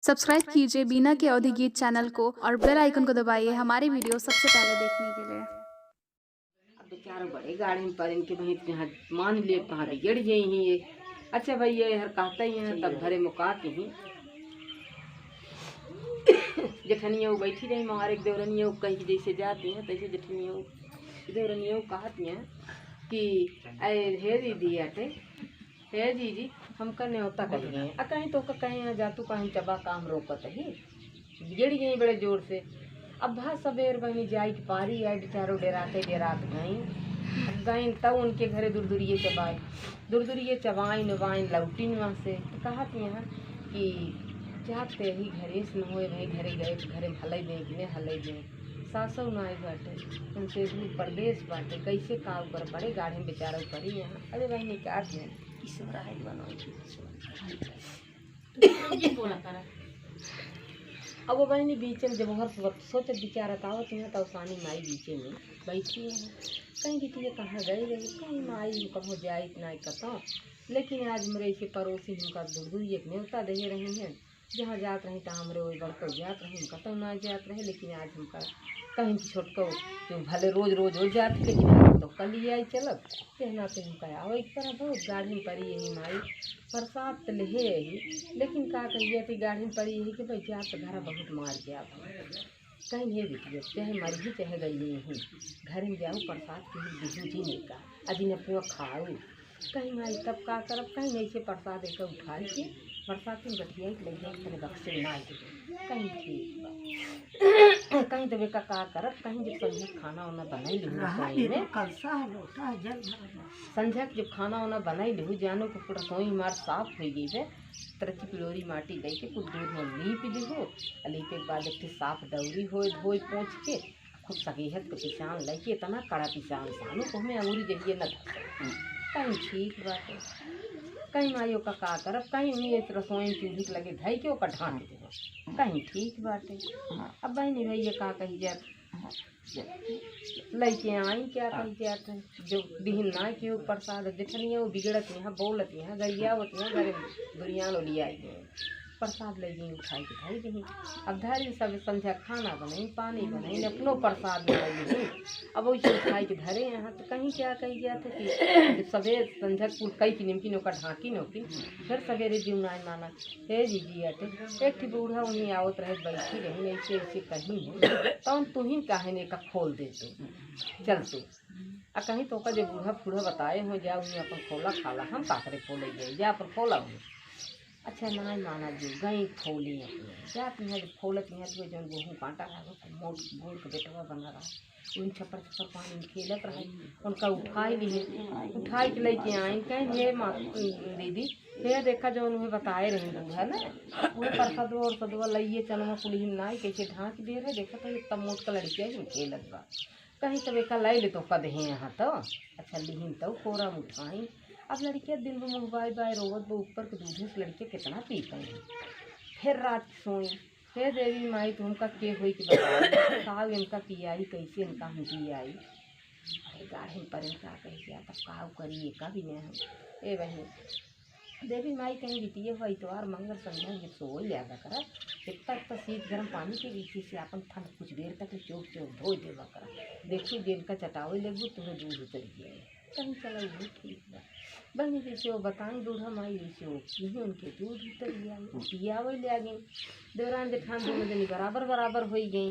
Subscribe कीजिए बीना के अवधि गीत चैनल को और बेल आइकन को दबाइए हमारी वीडियो सबसे पहले देखने के लिए। अब बेचारों बड़े गाड़ी में पर इनके भाई यहाँ मान लिए कहाँ बिगड़ गई ही ये। अच्छा भाई ये हर कहता ही है तब घरे मुका के ही जेठनिया वो बैठी रही हमारे एक देवरनिया कहीं जैसे जाती हैं तैसे जेठनिया देवरनिया कहती हैं कि हे दीदी आटे हे दीदी हम करने होता कहीं गए कहीं तो कहीं जा तू कहीं चबा काम रोकत ही गिर गई बड़े जोर से। अब भा सवेर बहनी जाई की पारी आई बेचारो डेरात गई तब उनके घरे दूरदूरिये चबाई नवाइन लौटी वहाँ से तो कहती हैं कि जाते ही घरे से न होए भाई घरे गए घरे हलई दें सासौ नाई बाटे उनसे दूर प्रदेश बाटे कैसे काम कर बड़े गाढ़े बेचारा करी यहाँ। अरे बहनी क्या है अब वो बहनी बीचे में जब हर वक्त सोचे बेचारा कावत है तो सानी माई बीचे में बैठी है कहीं कि तुझे कहाँ गए कहीं माई कहो जाए इतना कता। लेकिन आज मेरे ऐसे पड़ोसी उनका दूर एक न्योता दे रहे हैं जहाँ जात रहे तहाँ हमारे वही बड़को जात रहे उनका तो ना जात रहे। लेकिन आज हमका कहीं छोटको जो भले रोज हो जाते लेकिन आज तो कल ही आई चलत कहना तो हमका आओ एक तरह बहुत गाड़ी में पड़ी यही माई बरसात तो ले ही लेकिन का कहिए थी गाड़ी में पड़ी यही कि भाई जा तो घर बहुत मार गया कहीं ये बिटिए चाहे मर ही चाहे गई नहीं घर में जाऊँ बरसात के बिजू जी नहीं का अजी अपना खाऊ कहीं माई तब का करब कहीं नहीं से प्रसाद एक उठा के बरसात में गठिया लग जाए तेरे बक्से मार कहीं ठीक कहीं तो बेका का करब कहीं जब संझा खाना वाना बनाई संझा जब खाना वाना बनाई लूँ जानो को पूरा सोई मार साफ हो गई है तरक्की पिलोरी माटी दे के कुछ दूध में लीप दीहो लीपे के बाद एक साफ दौरी हो धोई पोंछ के खूब सकीहत को पिसान लेके इतना कड़ा पिसान सानू को हमें अंगूरी जहिए न कहीं ठीक बात है कहीं माइयों का करब कहीं नहीं रसोई चूल्ही लगे धई के ओका ढान दे कहीं ठीक बात है। अब बहनी भैया का कही जात लैके आई क्या कही जात है जो बिहन ना के प्रसाद देखनिए वो बिगड़त यहाँ बोलत यहाँ गरियावत यहाँ घरे दुनिया लो लिया प्रसाद ले गई उठाई के धाई गई। अब धारी सब संझा खाना बनाई पानी बनाई अपनो प्रसाद बनाई अब वही उठाई के धरे यहाँ तो कहीं क्या कही गया था कि सवेर संझा कुल कई की निमकी नौका ढाँकी नौकी फिर सवेरे जीवनाय माना हे जी अटे एक थी बूढ़ा उन्हीं आवत रहे बैठी रही ऐसे ऐसे कहीं तो तू ही काहे ने का खोल दे तू चल तू कहीं तो का जो बूढ़ा फूढ़ा बताए हो जा उन्हें अपन खोला खाला हम काकरे खोले गए जा अपन खोला हुए। अच्छा ना माना जो गई खोली जाती हैं जब खोलती हैं तो जो गेहूँ कांटा रहा मोट मोट के बेटवा बना रहा उन छपर पानी में खेलत रहे उनका उठाई के लेके आई कहीं ये माँ दीदी फिर देखा जो उन्हें बताए रहे बूढ़ा ना वो प्रसाद और सदवा लाइए चलवा पुलिस ना कैसे ढाँक दे रहे देखा तो तब मोट का लड़किया खेलत बा कहीं तो बेका लाई ले तो कद है यहाँ तो अच्छा लिहिन तो कोरा उठाई। अब लड़कियाँ दिन में मोबाइल बाय रोवत वो ऊपर के दूधे से लड़के कितना पी पाई फिर रात सोई फिर देवी माई तो हमका के हुई कि बताओ काव इनका पियाई कैसे इनका हम पियाई अरे गाढ़े पर इनका कह गया तब काव करिए कभी नहीं हम ए बहनी देवी माई कहीं बिटिए हुआ इतवार मंगल संध्या जब सो लिया करा तब शीत गर्म पानी के नीचे से अपन ठंड कुछ देर तक चौक धो देवा करा देखिए दिन का चटावे लगू तुम्हें दूध उतर गया कहीं चला वो ठीक है बहनी जैसे वो बताएं बूढ़ा माई जैसे वो पी उनके दूध उतर गया पिया वही ले आ गई देवरान जेठान दोनों दिन बराबर हो गई।